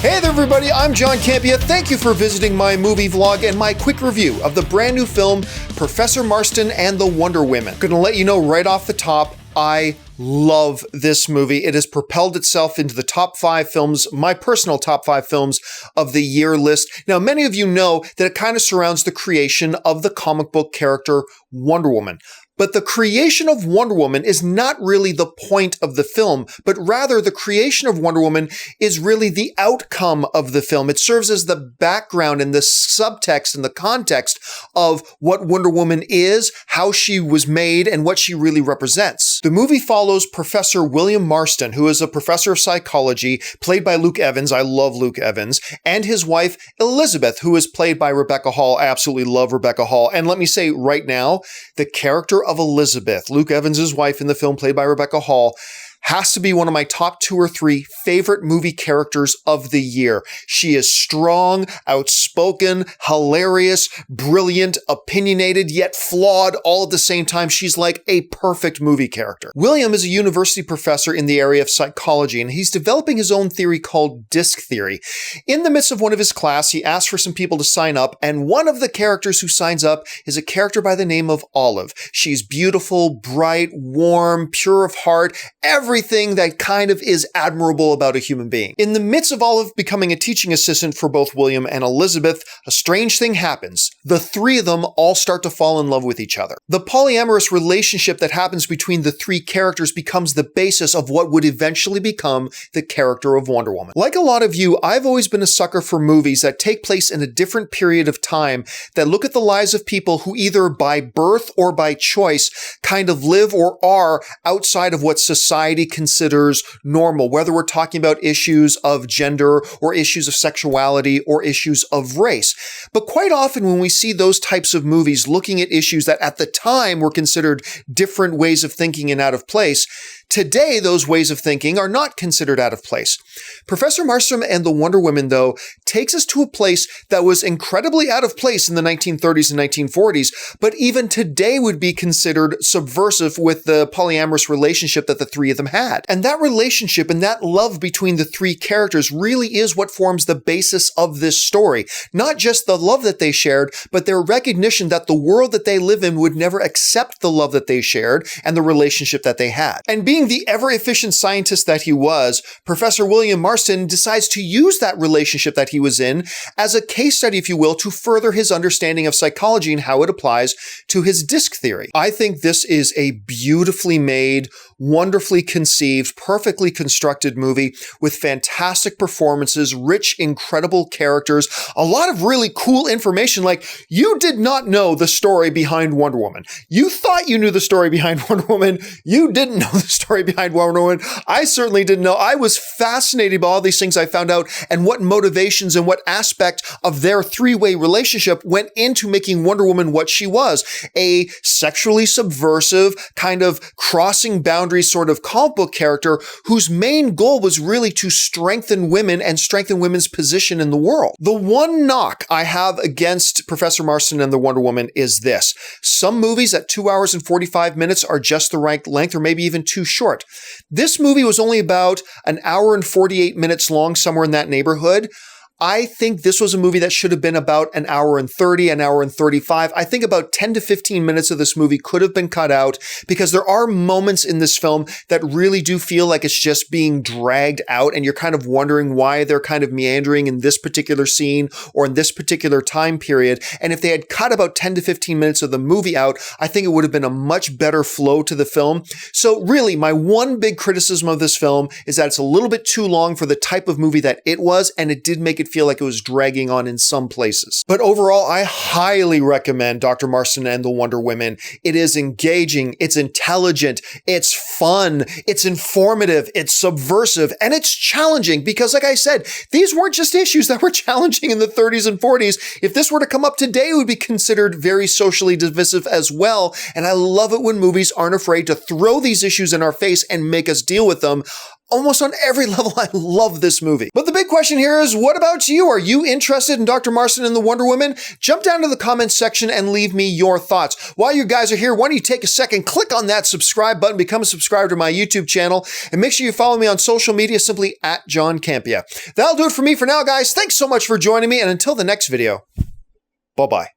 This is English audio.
Hey there everybody, I'm John Campea. Thank you for visiting my movie vlog and my quick review of the brand new film, Professor Marston and the Wonder Women. Gonna let you know right off the top, I love this movie. It has propelled itself into the top 5 films, my personal top 5 films of the year list. Now, many of you know that it kind of surrounds the creation of the comic book character Wonder Woman. But the creation of Wonder Woman is not really the point of the film, but rather the creation of Wonder Woman is really the outcome of the film. It serves as the background and the subtext and the context of what Wonder Woman is, how she was made, and what she really represents. The movie follows Professor William Marston, who is a professor of psychology, played by Luke Evans. I love Luke Evans. And his wife, Elizabeth, who is played by Rebecca Hall. I absolutely love Rebecca Hall. And let me say right now, the character of Elizabeth, Luke Evans' wife in the film played by Rebecca Hall, has to be one of my top 2 or 3 favorite movie characters of the year. She is strong, outspoken, hilarious, brilliant, opinionated, yet flawed all at the same time. She's like a perfect movie character. William is a university professor in the area of psychology, and he's developing his own theory called disc theory. In the midst of one of his class, he asks for some people to sign up, and one of the characters who signs up is a character by the name of Olive. She's beautiful, bright, warm, pure of heart, everything that kind of is admirable about a human being. In the midst of Olive becoming a teaching assistant for both William and Elizabeth, a strange thing happens. The 3 of them all start to fall in love with each other. The polyamorous relationship that happens between the 3 characters becomes the basis of what would eventually become the character of Wonder Woman. Like a lot of you, I've always been a sucker for movies that take place in a different period of time, that look at the lives of people who either by birth or by choice kind of live or are outside of what society considers normal, whether we're talking about issues of gender or issues of sexuality or issues of race. But quite often when we see those types of movies looking at issues that at the time were considered different ways of thinking and out of place, today, those ways of thinking are not considered out of place. Professor Marston and the Wonder Women, though, takes us to a place that was incredibly out of place in the 1930s and 1940s, but even today would be considered subversive with the polyamorous relationship that the 3 of them had. And that relationship and that love between the 3 characters really is what forms the basis of this story. Not just the love that they shared, but their recognition that the world that they live in would never accept the love that they shared and the relationship that they had. And being the ever-efficient scientist that he was, Professor William Marston decides to use that relationship that he was in as a case study, if you will, to further his understanding of psychology and how it applies to his disc theory. I think this is a beautifully made, wonderfully conceived, perfectly constructed movie with fantastic performances, rich, incredible characters, a lot of really cool information. Like, you did not know the story behind Wonder Woman. You thought you knew the story behind Wonder Woman. You didn't know the story behind Wonder Woman. I certainly didn't know. I was fascinated by all these things I found out and what motivations and what aspect of their 3-way relationship went into making Wonder Woman what she was. A sexually subversive, kind of crossing boundaries sort of comic book character whose main goal was really to strengthen women and strengthen women's position in the world. The one knock I have against Professor Marston and the Wonder Woman is this. Some movies at 2 hours and 45 minutes are just the right length, or maybe even too short. This movie was only about an hour and 48 minutes long, somewhere in that neighborhood. I think this was a movie that should have been about an hour and 30, an hour and 35. I think about 10 to 15 minutes of this movie could have been cut out because there are moments in this film that really do feel like it's just being dragged out and you're kind of wondering why they're kind of meandering in this particular scene or in this particular time period. And if they had cut about 10 to 15 minutes of the movie out, I think it would have been a much better flow to the film. So really, my one big criticism of this film is that it's a little bit too long for the type of movie that it was, and it did make it feel like it was dragging on in some places. But overall, I highly recommend Dr. Marston and the Wonder Women. It is engaging, it's intelligent, it's fun, it's informative, it's subversive, and it's challenging because, like I said, these weren't just issues that were challenging in the 30s and 40s. If this were to come up today, it would be considered very socially divisive as well. And I love it when movies aren't afraid to throw these issues in our face and make us deal with them. almost on every level, I love this movie. But the big question here is, what about you? Are you interested in Dr. Marston and the Wonder Woman? Jump down to the comments section and leave me your thoughts. While you guys are here, why don't you take a second, click on that subscribe button, become a subscriber to my YouTube channel, and make sure you follow me on social media simply at John Campea. That'll do it for me for now, guys. Thanks so much for joining me, and until the next video, bye-bye.